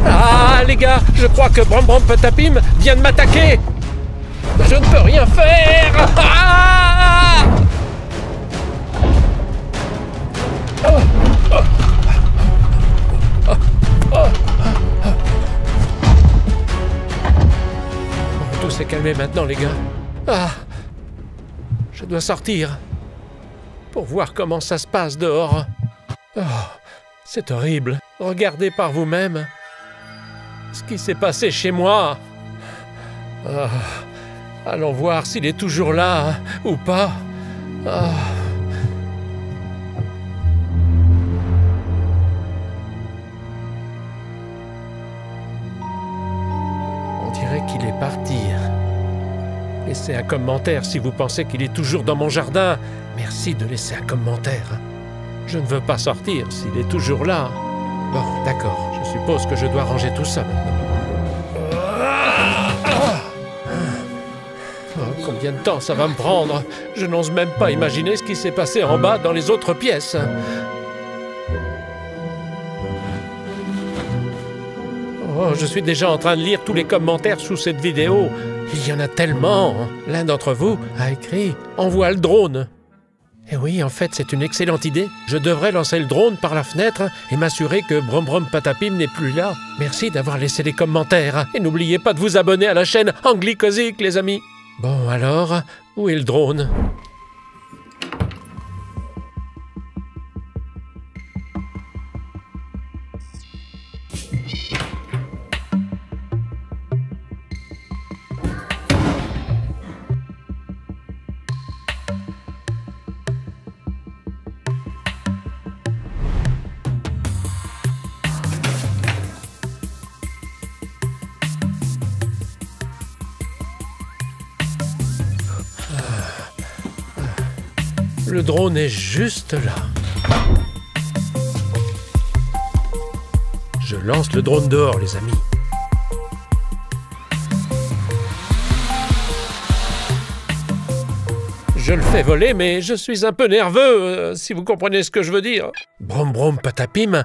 Ah, les gars, je crois que Brom Brom Patapim vient de m'attaquer. Je ne peux rien faire. Ah! Tout s'est calmé maintenant, les gars. Ah! Je dois sortir pour voir comment ça se passe dehors. Oh, c'est horrible. Regardez par vous-même ce qui s'est passé chez moi. Ah, allons voir s'il est toujours là ou pas. Ah. On dirait qu'il est parti. Laissez un commentaire si vous pensez qu'il est toujours dans mon jardin. Merci de laisser un commentaire. Je ne veux pas sortir s'il est toujours là. Bon, d'accord. Je suppose que je dois ranger tout ça maintenant. Oh, combien de temps ça va me prendre? Je n'ose même pas imaginer ce qui s'est passé en bas dans les autres pièces. Oh, je suis déjà en train de lire tous les commentaires sous cette vidéo. Il y en a tellement. L'un d'entre vous a écrit « Envoie le drone ». Eh oui, en fait, c'est une excellente idée. Je devrais lancer le drone par la fenêtre et m'assurer que Brom Brom Patapim n'est plus là. Merci d'avoir laissé les commentaires. Et n'oubliez pas de vous abonner à la chaîne Anglicosic, les amis. Bon, alors, où est le drone ? Le drone est juste là. Je lance le drone dehors, les amis. Je le fais voler, mais je suis un peu nerveux, si vous comprenez ce que je veux dire. Brom Brom Patapim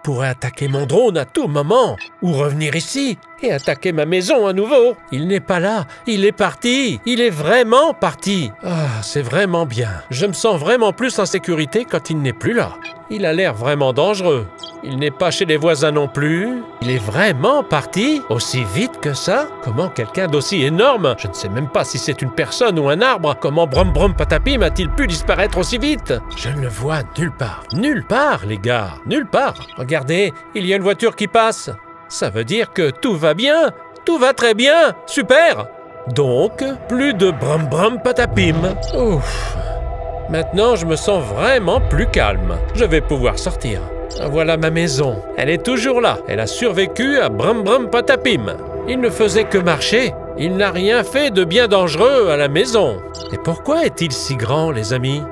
pourrait attaquer mon drone à tout moment, ou revenir ici et attaquer ma maison à nouveau. Il n'est pas là, il est parti, il est vraiment parti. Ah, c'est vraiment bien. Je me sens vraiment plus en sécurité quand il n'est plus là. Il a l'air vraiment dangereux. Il n'est pas chez les voisins non plus. Il est vraiment parti aussi vite que ça? Comment quelqu'un d'aussi énorme, je ne sais même pas si c'est une personne ou un arbre, comment Brom Brom Patapim a-t-il pu disparaître aussi vite? Je ne le vois nulle part. Nulle part, les gars, nulle part. Regardez, il y a une voiture qui passe. Ça veut dire que tout va bien, tout va très bien, super. Donc, plus de Brom Brom Patapim. Ouf. Maintenant, je me sens vraiment plus calme. Je vais pouvoir sortir. Voilà ma maison. Elle est toujours là. Elle a survécu à Brom Brom Patapim. Il ne faisait que marcher. Il n'a rien fait de bien dangereux à la maison. Et pourquoi est-il si grand, les amis?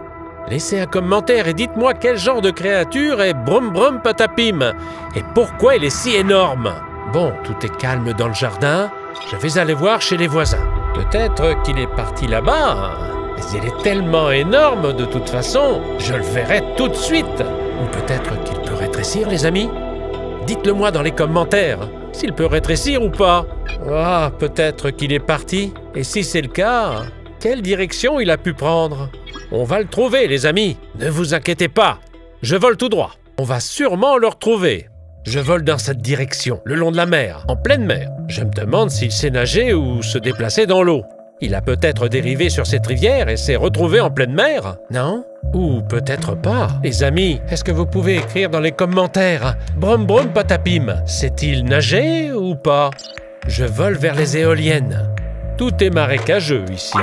Laissez un commentaire et dites-moi quel genre de créature est Brom Brom Patapim et pourquoi il est si énorme. Bon, tout est calme dans le jardin. Je vais aller voir chez les voisins. Peut-être qu'il est parti là-bas, mais il est tellement énorme de toute façon, je le verrai tout de suite. Ou peut-être qu'il peut rétrécir, les amis? Dites-le moi dans les commentaires, s'il peut rétrécir ou pas. Ah, peut-être qu'il est parti. Et si c'est le cas, quelle direction il a pu prendre? On va le trouver, les amis. Ne vous inquiétez pas. Je vole tout droit. On va sûrement le retrouver. Je vole dans cette direction, le long de la mer, en pleine mer. Je me demande s'il sait nager ou se déplacer dans l'eau. Il a peut-être dérivé sur cette rivière et s'est retrouvé en pleine mer, non? Ou peut-être pas. Les amis, est-ce que vous pouvez écrire dans les commentaires Brom Brom Patapim, sait-il nager ou pas? Je vole vers les éoliennes. Tout est marécageux ici.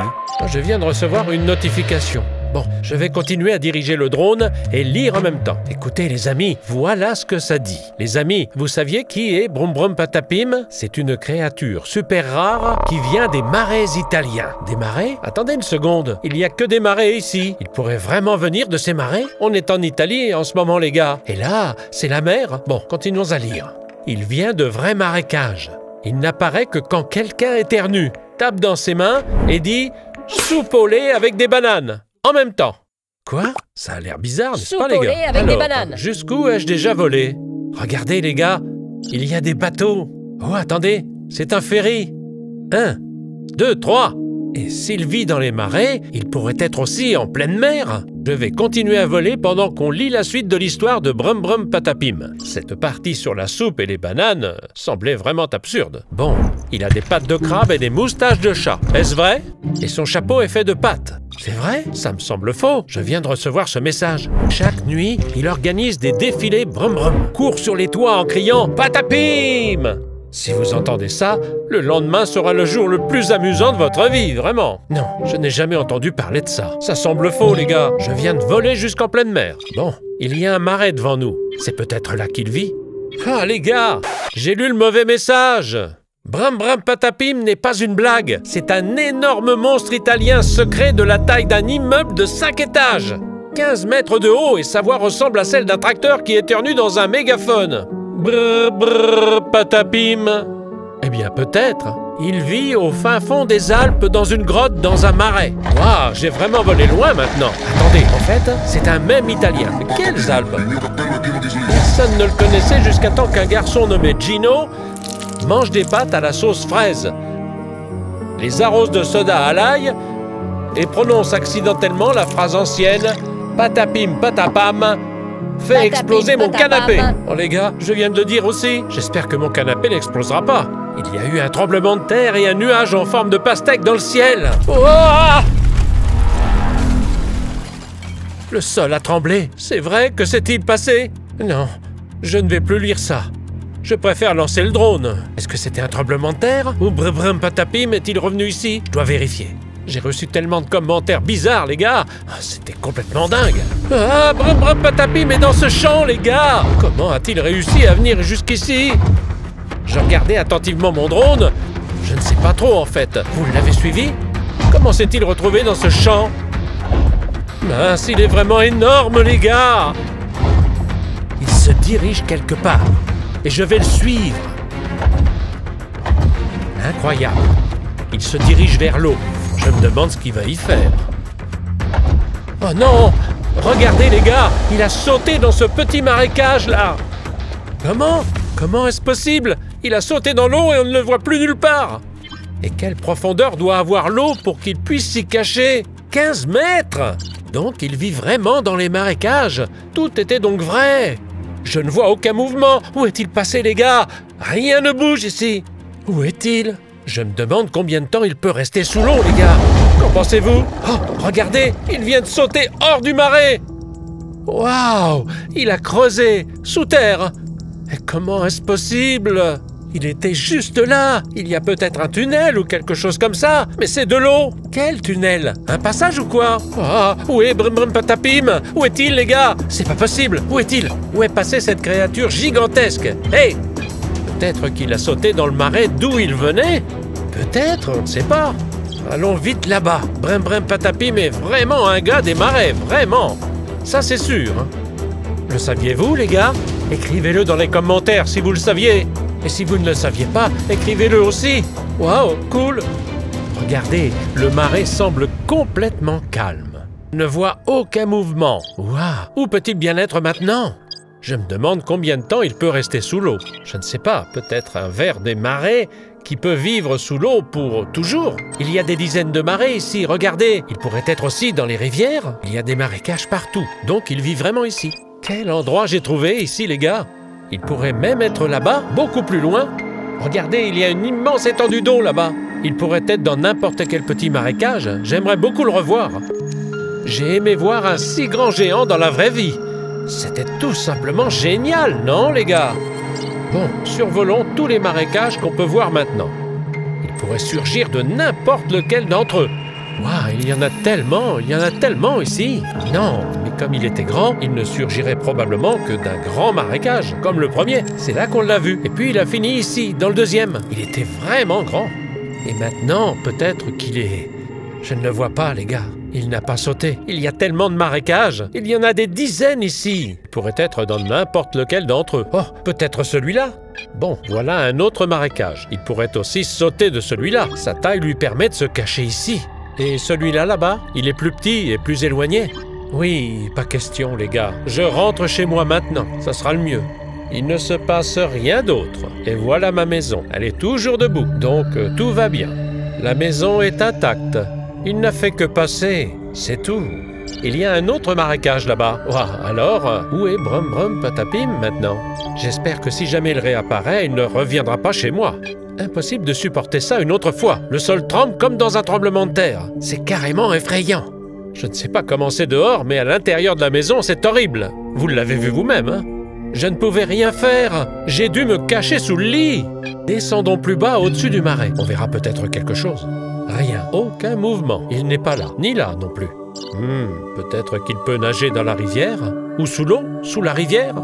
Je viens de recevoir une notification. Bon, je vais continuer à diriger le drone et lire en même temps. Écoutez les amis, voilà ce que ça dit. Les amis, vous saviez qui est Brom Brom Patapim? C'est une créature super rare qui vient des marais italiens. Des marais? Attendez une seconde, il n'y a que des marais ici. Il pourrait vraiment venir de ces marais? On est en Italie en ce moment les gars. Et là, c'est la mer? Bon, continuons à lire. Il vient de vrais marécages. Il n'apparaît que quand quelqu'un éternue, tape dans ses mains et dit « soupe au lait avec des bananes ». En même temps. Quoi? Ça a l'air bizarre, n'est-ce pas, les gars? Soupe au lait avec des bananes. Jusqu'où ai-je déjà volé? Regardez, les gars, Il y a des bateaux. Oh, attendez, c'est un ferry. 1, 2, 3. Et s'il vit dans les marais, il pourrait être aussi en pleine mer. Je vais continuer à voler pendant qu'on lit la suite de l'histoire de Brum Brum Patapim. Cette partie sur la soupe et les bananes semblait vraiment absurde. Bon, il a des pattes de crabe et des moustaches de chat. Est-ce vrai? Et son chapeau est fait de pâtes. C'est vrai? Ça me semble faux. Je viens de recevoir ce message. Chaque nuit, il organise des défilés Brum Brum. Court sur les toits en criant « Patapim !» Si vous entendez ça, le lendemain sera le jour le plus amusant de votre vie, vraiment. Non, je n'ai jamais entendu parler de ça. Ça semble faux, les gars. Je viens de voler jusqu'en pleine mer. Bon, il y a un marais devant nous. C'est peut-être là qu'il vit. Ah, les gars, j'ai lu le mauvais message. Brum Brum Patapim n'est pas une blague. C'est un énorme monstre italien secret de la taille d'un immeuble de 5 étages. 15 mètres de haut et sa voix ressemble à celle d'un tracteur qui éternue dans un mégaphone. Brr, brr, Patapim. Eh bien, peut-être. Il vit au fin fond des Alpes dans une grotte dans un marais. Waouh, j'ai vraiment volé loin maintenant. Attendez, en fait, c'est un mème italien. Mais quelles Alpes? Personne ne le connaissait jusqu'à temps qu'un garçon nommé Gino mange des pâtes à la sauce fraise, les arrose de soda à l'ail et prononce accidentellement la phrase ancienne « Patapim, patapam ». Fais exploser mon canapé. Oh les gars, je viens de le dire aussi. J'espère que mon canapé n'explosera pas. Il y a eu un tremblement de terre et un nuage en forme de pastèque dans le ciel. Oh! Le sol a tremblé. C'est vrai? Que s'est-il passé? Non, je ne vais plus lire ça. Je préfère lancer le drone. Est-ce que c'était un tremblement de terre? Ou Brum Brum Patapim est-il revenu ici? Je dois vérifier. J'ai reçu tellement de commentaires bizarres, les gars. C'était complètement dingue. Ah, Brum Brum Patapim est dans ce champ, les gars. Comment a-t-il réussi à venir jusqu'ici? Je regardais attentivement mon drone. Je ne sais pas trop, en fait. Vous l'avez suivi? Comment s'est-il retrouvé dans ce champ? Mince, il est vraiment énorme, les gars. Il se dirige quelque part. Et je vais le suivre. Incroyable. Il se dirige vers l'eau. Je me demande ce qu'il va y faire. Oh non! Regardez les gars! Il a sauté dans ce petit marécage là! Comment? Comment est-ce possible? Il a sauté dans l'eau et on ne le voit plus nulle part! Et quelle profondeur doit avoir l'eau pour qu'il puisse s'y cacher? 15 mètres! Donc il vit vraiment dans les marécages! Tout était donc vrai! Je ne vois aucun mouvement! Où est-il passé les gars? Rien ne bouge ici! Où est-il? Je me demande combien de temps il peut rester sous l'eau, les gars. Qu'en pensez-vous? Oh, regardez, il vient de sauter hors du marais. Waouh, il a creusé, sous terre. Et comment est-ce possible? Il était juste là. Il y a peut-être un tunnel ou quelque chose comme ça. Mais c'est de l'eau. Quel tunnel? Un passage ou quoi? Ah, où est Brum Brum Patapim? Où est-il, les gars? C'est pas possible. Où est-il? Où est passée cette créature gigantesque? Hey! Peut-être qu'il a sauté dans le marais d'où il venait? Peut-être, on ne sait pas. Allons vite là-bas. Brum Brum Patapim est vraiment un gars des marais, vraiment. Ça, c'est sûr. Le saviez-vous, les gars? Écrivez-le dans les commentaires si vous le saviez. Et si vous ne le saviez pas, écrivez-le aussi. Waouh, cool. Regardez, le marais semble complètement calme. Ne voit aucun mouvement. Waouh, où peut-il bien être maintenant? Je me demande combien de temps il peut rester sous l'eau. Je ne sais pas, peut-être un ver des marais qui peut vivre sous l'eau pour toujours. Il y a des dizaines de marais ici, regardez. Il pourrait être aussi dans les rivières. Il y a des marécages partout, donc il vit vraiment ici. Quel endroit j'ai trouvé ici, les gars. Il pourrait même être là-bas, beaucoup plus loin. Regardez, il y a une immense étendue d'eau là-bas. Il pourrait être dans n'importe quel petit marécage. J'aimerais beaucoup le revoir. J'ai aimé voir un si grand géant dans la vraie vie. C'était tout simplement génial, non, les gars? Bon, survolons tous les marécages qu'on peut voir maintenant. Il pourrait surgir de n'importe lequel d'entre eux. Waouh, il y en a tellement ici. Non, mais comme il était grand, il ne surgirait probablement que d'un grand marécage, comme le premier. C'est là qu'on l'a vu. Et puis il a fini ici, dans le deuxième. Il était vraiment grand. Et maintenant, peut-être qu'il est... Je ne le vois pas, les gars. Il n'a pas sauté. Il y a tellement de marécages. Il y en a des dizaines ici. Il pourrait être dans n'importe lequel d'entre eux. Oh, peut-être celui-là. Bon, voilà un autre marécage. Il pourrait aussi sauter de celui-là. Sa taille lui permet de se cacher ici. Et celui-là, là-bas, il est plus petit et plus éloigné. Oui, pas question, les gars. Je rentre chez moi maintenant. Ça sera le mieux. Il ne se passe rien d'autre. Et voilà ma maison. Elle est toujours debout, donc tout va bien. La maison est intacte. Il n'a fait que passer, c'est tout. Il y a un autre marécage là-bas. Alors, où est Brum Brum Patapim maintenant? J'espère que si jamais il réapparaît, il ne reviendra pas chez moi. Impossible de supporter ça une autre fois. Le sol tremble comme dans un tremblement de terre. C'est carrément effrayant. Je ne sais pas comment c'est dehors, mais à l'intérieur de la maison, c'est horrible. Vous l'avez vu vous-même, hein? Je ne pouvais rien faire. J'ai dû me cacher sous le lit. Descendons plus bas au-dessus du marais. On verra peut-être quelque chose. Rien, aucun mouvement. Il n'est pas là, ni là non plus. Peut-être qu'il peut nager dans la rivière? Ou sous l'eau? Sous la rivière?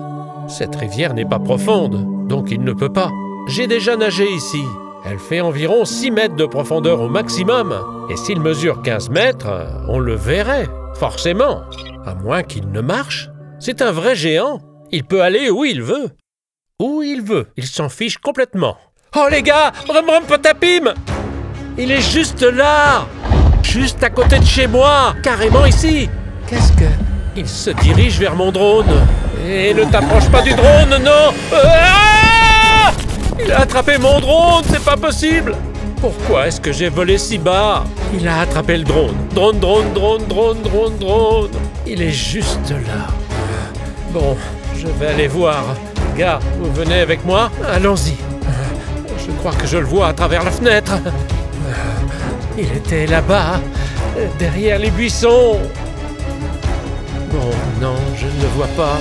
Cette rivière n'est pas profonde, donc il ne peut pas. J'ai déjà nagé ici. Elle fait environ 6 mètres de profondeur au maximum. Et s'il mesure 15 mètres, on le verrait, forcément. À moins qu'il ne marche. C'est un vrai géant. Il peut aller où il veut. Où il veut. Il s'en fiche complètement. Oh les gars! Brum Brum Patapim! Il est juste là! Juste à côté de chez moi! Carrément ici! Qu'est-ce que... Il se dirige vers mon drone. Et ne t'approche pas du drone, non! Ah! Il a attrapé mon drone, c'est pas possible! Pourquoi est-ce que j'ai volé si bas? Il a attrapé le drone. Drone, drone, drone, drone, drone, drone. Il est juste là. Bon, je vais aller voir. Gars, vous venez avec moi? Allons-y. Je crois que je le vois à travers la fenêtre. Il était là-bas, derrière les buissons. Bon, non, je ne le vois pas.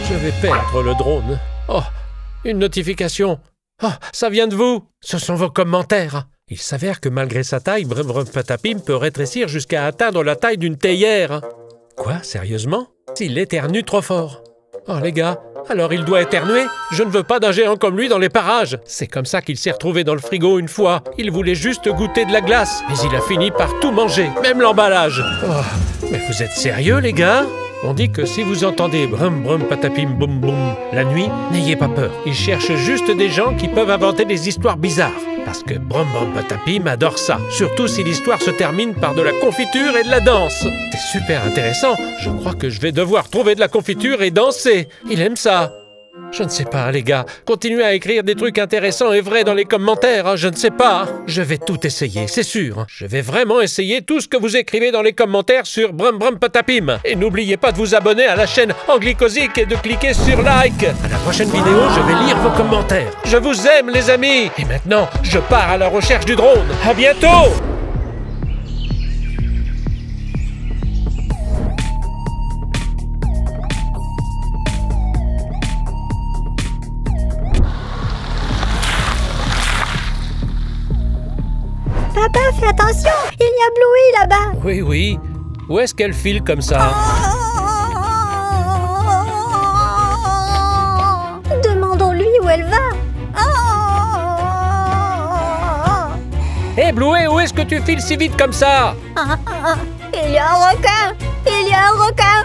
Je vais perdre le drone. Oh, une notification. Oh, ça vient de vous. Ce sont vos commentaires. Il s'avère que malgré sa taille, Brum Brum Patapim peut rétrécir jusqu'à atteindre la taille d'une théière. Quoi, sérieusement? S'il éternue trop fort. Oh les gars, alors il doit éternuer? Je ne veux pas d'un géant comme lui dans les parages. C'est comme ça qu'il s'est retrouvé dans le frigo une fois. Il voulait juste goûter de la glace, mais il a fini par tout manger, même l'emballage. Oh, mais vous êtes sérieux les gars? On dit que si vous entendez Brum Brum Patapim Boum Boum la nuit, n'ayez pas peur. Il cherche juste des gens qui peuvent inventer des histoires bizarres. Parce que Brum Brum Patapim adore ça. Surtout si l'histoire se termine par de la confiture et de la danse. C'est super intéressant. Je crois que je vais devoir trouver de la confiture et danser. Il aime ça. Je ne sais pas, les gars. Continuez à écrire des trucs intéressants et vrais dans les commentaires, hein, je ne sais pas. Je vais tout essayer, c'est sûr. Je vais vraiment essayer tout ce que vous écrivez dans les commentaires sur Brum Brum Patapim. Et n'oubliez pas de vous abonner à la chaîne Anglicosic et de cliquer sur like. À la prochaine vidéo, je vais lire vos commentaires. Je vous aime, les amis. Et maintenant, je pars à la recherche du drone. À bientôt! Papa, fais attention, il y a Bluey là-bas. Oui, oui. Où est-ce qu'elle file comme ça? Demandons-lui où elle va. Hé, Bluey, où est-ce que tu files si vite comme ça? Il y a un requin. Il y a un requin.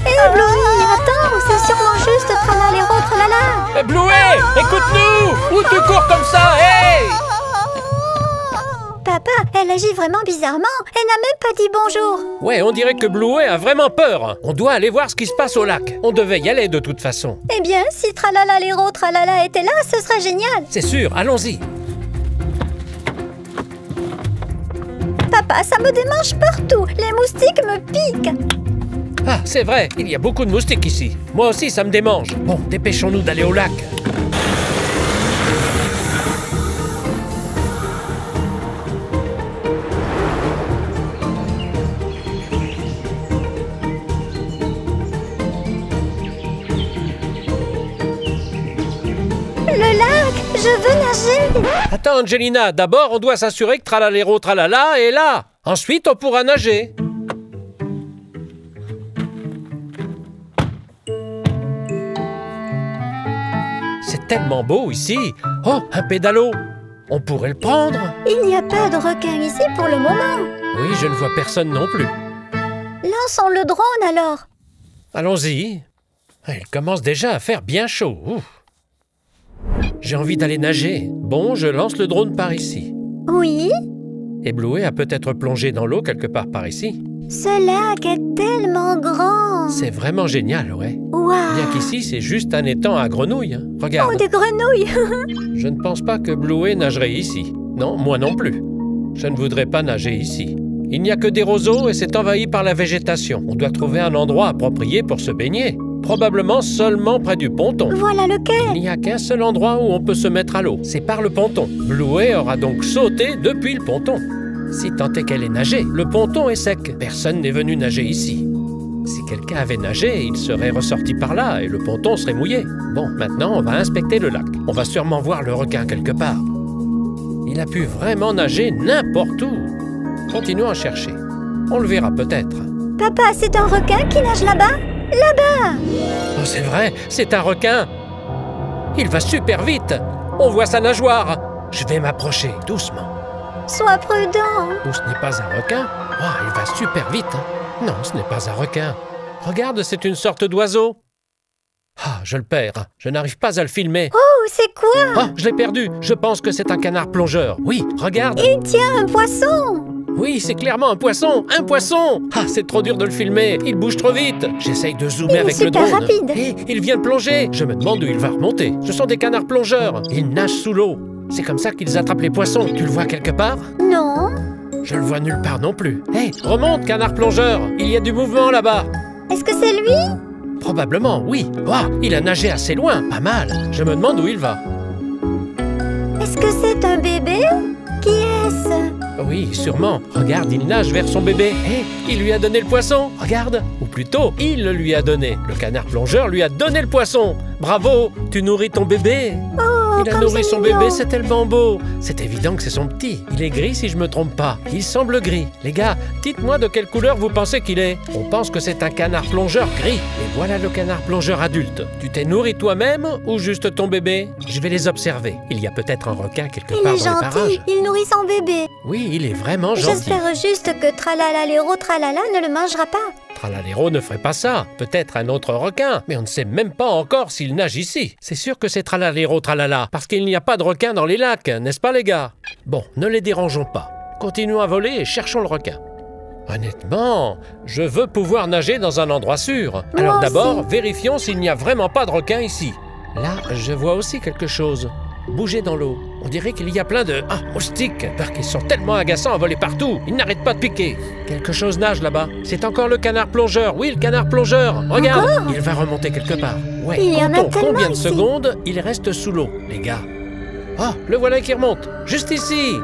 Hé, Bluey, attends, c'est sûrement juste tralaléro tralala. Hey, Bluey, écoute-nous! Où tu cours comme ça? Hey! Papa, elle agit vraiment bizarrement. Elle n'a même pas dit bonjour. Ouais, on dirait que Bluey a vraiment peur. On doit aller voir ce qui se passe au lac. On devait y aller de toute façon. Eh bien, si tralalalero tralala était là, ce serait génial. C'est sûr, allons-y. Papa, ça me démange partout. Les moustiques me piquent. Ah, c'est vrai, il y a beaucoup de moustiques ici. Moi aussi, ça me démange. Bon, dépêchons-nous d'aller au lac. Le lac, je veux nager. Attends, Angelina, d'abord, on doit s'assurer que tralaléro tralala est là. Ensuite, on pourra nager. C'est tellement beau ici. Oh, un pédalo. On pourrait le prendre. Il n'y a pas de requin ici pour le moment. Oui, je ne vois personne non plus. Lançons le drone alors. Allons-y. Il commence déjà à faire bien chaud. Ouf. J'ai envie d'aller nager. Bon, je lance le drone par ici. Oui? Et Bluey a peut-être plongé dans l'eau quelque part par ici. Ce lac est tellement grand. C'est vraiment génial, ouais. Waouh. Bien qu'ici, c'est juste un étang à grenouilles. Hein. Regarde. Oh, des grenouilles. Je ne pense pas que Bluey nagerait ici. Non, moi non plus. Je ne voudrais pas nager ici. Il n'y a que des roseaux et c'est envahi par la végétation. On doit trouver un endroit approprié pour se baigner. Probablement seulement près du ponton. Voilà lequel. Il n'y a qu'un seul endroit où on peut se mettre à l'eau. C'est par le ponton. Bluey aura donc sauté depuis le ponton. Si tant est qu'elle ait nagé, le ponton est sec. Personne n'est venu nager ici. Si quelqu'un avait nagé, il serait ressorti par là et le ponton serait mouillé. Bon, maintenant, on va inspecter le lac. On va sûrement voir le requin quelque part. Il a pu vraiment nager n'importe où. Continuons à chercher. On le verra peut-être. Papa, c'est un requin qui nage là-bas. Là-bas. Oh, c'est vrai, c'est un requin. Il va super vite. On voit sa nageoire. Je vais m'approcher doucement. Sois prudent. Oh, ce n'est pas un requin. Oh, il va super vite. Hein. Non, ce n'est pas un requin. Regarde, c'est une sorte d'oiseau. Ah, je le perds. Je n'arrive pas à le filmer. Oh, c'est quoi? Oh, je l'ai perdu. Je pense que c'est un canard plongeur. Oui, regarde. Il tient un poisson. Oui, c'est clairement un poisson. Un poisson. Ah, c'est trop dur de le filmer. Il bouge trop vite. J'essaye de zoomer avec le drone. Il est super rapide. Et il vient de plonger. Je me demande où il va remonter. Ce sont des canards plongeurs. Ils nagent sous l'eau. C'est comme ça qu'ils attrapent les poissons. Tu le vois quelque part? Non. Je le vois nulle part non plus. Hé, remonte, canard plongeur. Il y a du mouvement là-bas. Est-ce que c'est lui? Probablement, oui. Oh, il a nagé assez loin. Pas mal. Je me demande où il va. Est-ce que c'est un bébé? Qui est-ce? Oui, sûrement. Regarde, il nage vers son bébé. Hé, il lui a donné le poisson. Regarde. Ou plutôt, il le lui a donné. Le canard plongeur lui a donné le poisson. Bravo, tu nourris ton bébé. Oh, Il a nourri son bébé, c'est tellement beau. C'est évident que c'est son petit. Il est gris si je me trompe pas. Il semble gris. Les gars, dites-moi de quelle couleur vous pensez qu'il est. On pense que c'est un canard plongeur gris. Et voilà le canard plongeur adulte. Tu t'es nourri toi-même ou juste ton bébé? Je vais les observer. Il y a peut-être un requin quelque part dans les parages. Il est gentil, il nourrit son bébé. Oui, il est vraiment gentil. J'espère juste que Tralalalero Tralala ne le mangera pas. Tralalero ne ferait pas ça. Peut-être un autre requin, mais on ne sait même pas encore s'il nage ici. C'est sûr que c'est Tralalero Tralala, parce qu'il n'y a pas de requin dans les lacs, n'est-ce pas les gars? Bon, ne les dérangeons pas. Continuons à voler et cherchons le requin. Honnêtement, je veux pouvoir nager dans un endroit sûr. Alors d'abord, vérifions s'il n'y a vraiment pas de requin ici. Là, je vois aussi quelque chose. Bouger dans l'eau. On dirait qu'il y a plein de... moustiques. Parce qu'ils sont tellement agaçants à voler partout. Ils n'arrêtent pas de piquer. Quelque chose nage là-bas. C'est encore le canard plongeur. Oui, le canard plongeur. Regarde, encore? Il va remonter quelque part. Ouais, il y en a comptons tellement combien de ici. secondes il reste sous l'eau, les gars. Ah, le voilà qui remonte. Juste ici.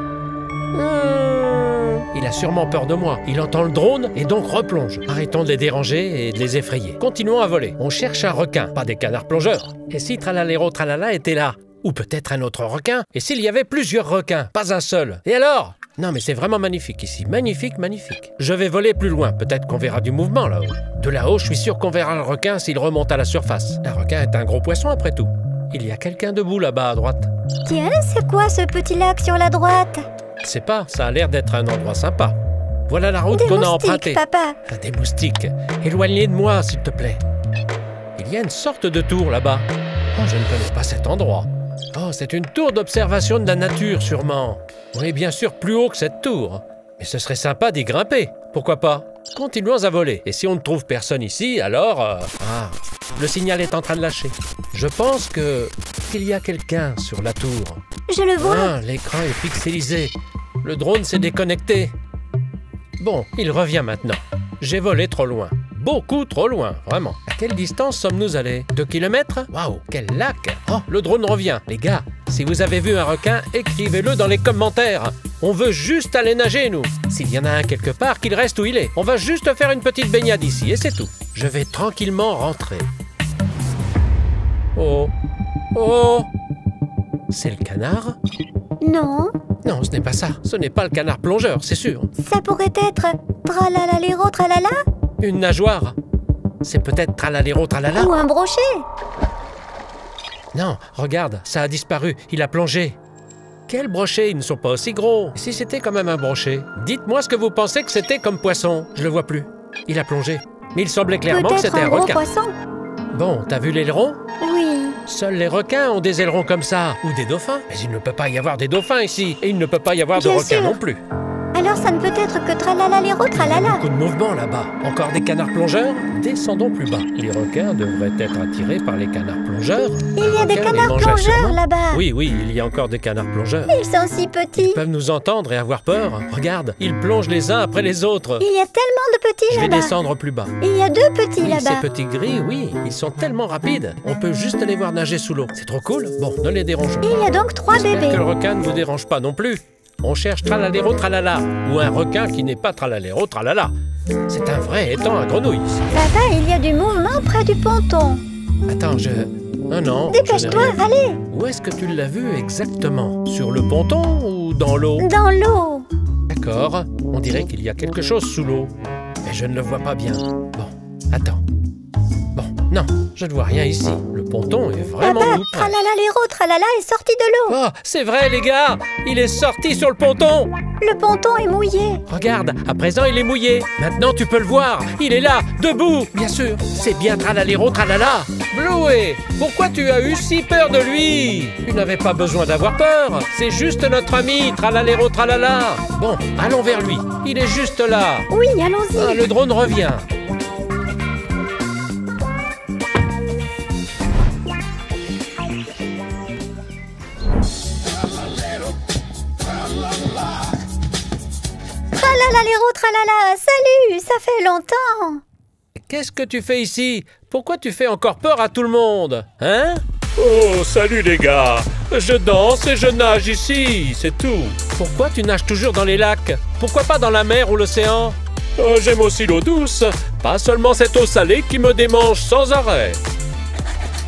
Il a sûrement peur de moi. Il entend le drone et donc replonge. Arrêtons de les déranger et de les effrayer. Continuons à voler. On cherche un requin, pas des canards plongeurs. Et si Tralalero Tralala était là? Ou peut-être un autre requin? Et s'il y avait plusieurs requins, pas un seul? Et alors? Non mais c'est vraiment magnifique ici. Magnifique, magnifique. Je vais voler plus loin. Peut-être qu'on verra du mouvement là-haut. De là-haut, je suis sûr qu'on verra le requin s'il remonte à la surface. Un requin est un gros poisson après tout. Il y a quelqu'un debout là-bas à droite. Tiens, c'est quoi ce petit lac sur la droite? Je sais pas, ça a l'air d'être un endroit sympa. Voilà la route Des qu'on a moustiques, empruntée. papa. Ah, des moustiques. Éloignez de moi, s'il te plaît. Il y a une sorte de tour là-bas. Oh, je ne connais pas cet endroit. Oh, c'est une tour d'observation de la nature, sûrement. On est bien sûr plus haut que cette tour. Mais ce serait sympa d'y grimper. Pourquoi pas? Continuons à voler. Et si on ne trouve personne ici, alors... le signal est en train de lâcher. Je pense qu'il y a quelqu'un sur la tour. Je le vois. L'écran est pixelisé. Le drone s'est déconnecté. Bon, il revient maintenant. J'ai volé trop loin. Beaucoup trop loin, vraiment. À quelle distance sommes-nous allés? 2 kilomètres? Waouh, quel lac! Oh, le drone revient. Les gars, si vous avez vu un requin, écrivez-le dans les commentaires. On veut juste aller nager, nous. S'il y en a un quelque part, qu'il reste où il est. On va juste faire une petite baignade ici, et c'est tout. Je vais tranquillement rentrer. Oh! Oh! C'est le canard? Non, Non, ce n'est pas ça. Ce n'est pas le canard plongeur, c'est sûr. ça pourrait être Tralalalero Tralala Une nageoire. C'est peut-être Tralalero Tralala. ou un brochet. Non, regarde, ça a disparu. Il a plongé. Quels brochets? Ils ne sont pas aussi gros. Et si c'était quand même un brochet? Dites-moi ce que vous pensez que c'était comme poisson. Je le vois plus. Il a plongé. Mais il semblait clairement que Peut-être c'était un un gros requin. poisson. Bon, t'as vu l'aileron? Oui. Seuls les requins ont des ailerons comme ça. Ou des dauphins. Mais il ne peut pas y avoir des dauphins ici. Et il ne peut pas y avoir de Bien requins sûr. non plus. Alors alors ça ne peut être que tralalalero tralala. Beaucoup de mouvement là-bas. Encore des canards plongeurs? Descendons plus bas. Les requins devraient être attirés par les canards plongeurs. Il y a des Requins les canards mangeaient plongeurs sûrement. là-bas. Oui, il y a encore des canards plongeurs. Ils sont si petits. Ils peuvent nous entendre et avoir peur. Regarde, ils plongent les uns après les autres. Il y a tellement de petits Je vais là-bas. descendre plus bas. Il y a 2 petits Oui, là-bas. ces petits gris, oui, ils sont tellement rapides. On peut juste les voir nager sous l'eau. C'est trop cool. Bon, ne les dérangeons pas. Il y a donc 3 J'espère bébés. que le requin ne vous dérange pas non plus. On cherche tralaléro tralala, ou un requin qui n'est pas tralaléro tralala. C'est un vrai étang à grenouilles. Papa, il y a du mouvement près du ponton. Attends, Oh non, Dépêche-toi, je n'ai rien vu. allez. Où est-ce que tu l'as vu exactement? Sur le ponton ou dans l'eau? Dans l'eau. D'accord, on dirait qu'il y a quelque chose sous l'eau. Mais je ne le vois pas bien. Bon, attends. Bon, non, je ne vois rien ici. Le ponton est vraiment Papa, tout près. tralalalero tralala est sorti de l'eau. Oh, c'est vrai les gars! Il est sorti sur le ponton! Le ponton est mouillé. Regarde, à présent il est mouillé. Maintenant tu peux le voir. Il est là, debout. Bien sûr, c'est bien tralaléro tralala. Bluey, pourquoi tu as eu si peur de lui? Tu n'avais pas besoin d'avoir peur. C'est juste notre ami, tralaléro tralala. Bon, allons vers lui. Il est juste là. Oui, allons-y. Ah, le drone revient. Tralalalero tralala, salut, ça fait longtemps. Qu'est-ce que tu fais ici? Pourquoi tu fais encore peur à tout le monde? Hein? Oh, salut les gars! Je danse et je nage ici, c'est tout. Pourquoi tu nages toujours dans les lacs? Pourquoi pas dans la mer ou l'océan? Oh, j'aime aussi l'eau douce, pas seulement cette eau salée qui me démange sans arrêt.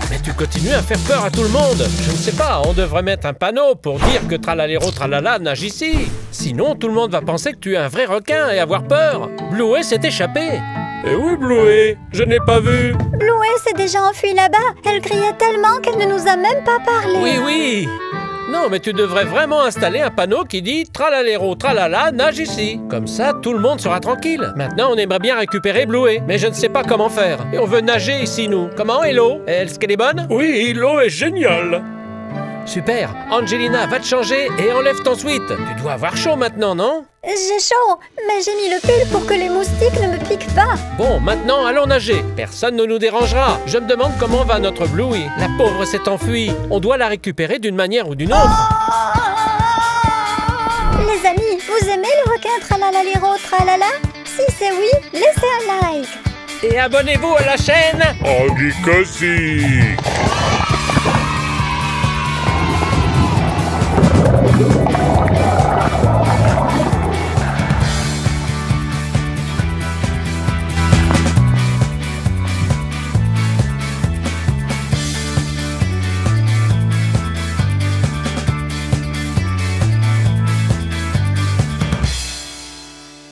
Mais tu continues à faire peur à tout le monde. Je ne sais pas, on devrait mettre un panneau pour dire que tralaléro tralala nage ici. Sinon, tout le monde va penser que tu es un vrai requin et avoir peur. Bluey s'est échappé. Et où Bluey? Je n'ai pas vu. Bluey s'est déjà enfuie là-bas. Elle criait tellement qu'elle ne nous a même pas parlé. Oui. Non, mais tu devrais vraiment installer un panneau qui dit tralaléro tralala nage ici. Comme ça, tout le monde sera tranquille. Maintenant, on aimerait bien récupérer Bluey, mais je ne sais pas comment faire. Et on veut nager ici, nous. Comment, Hello? Est-ce qu'elle est bonne? Oui, l'eau est géniale. Super. Angelina, va te changer et enlève ton sweat. Tu dois avoir chaud maintenant, non? J'ai chaud, mais j'ai mis le pull pour que les moustiques ne me piquent pas. Bon, maintenant, allons nager. Personne ne nous dérangera. Je me demande comment va notre Bluey. La pauvre s'est enfuie. On doit la récupérer d'une manière ou d'une autre. Les amis, vous aimez le requin tralalalero tralala? Si c'est oui, laissez un like. Et abonnez-vous à la chaîne. On dit que si.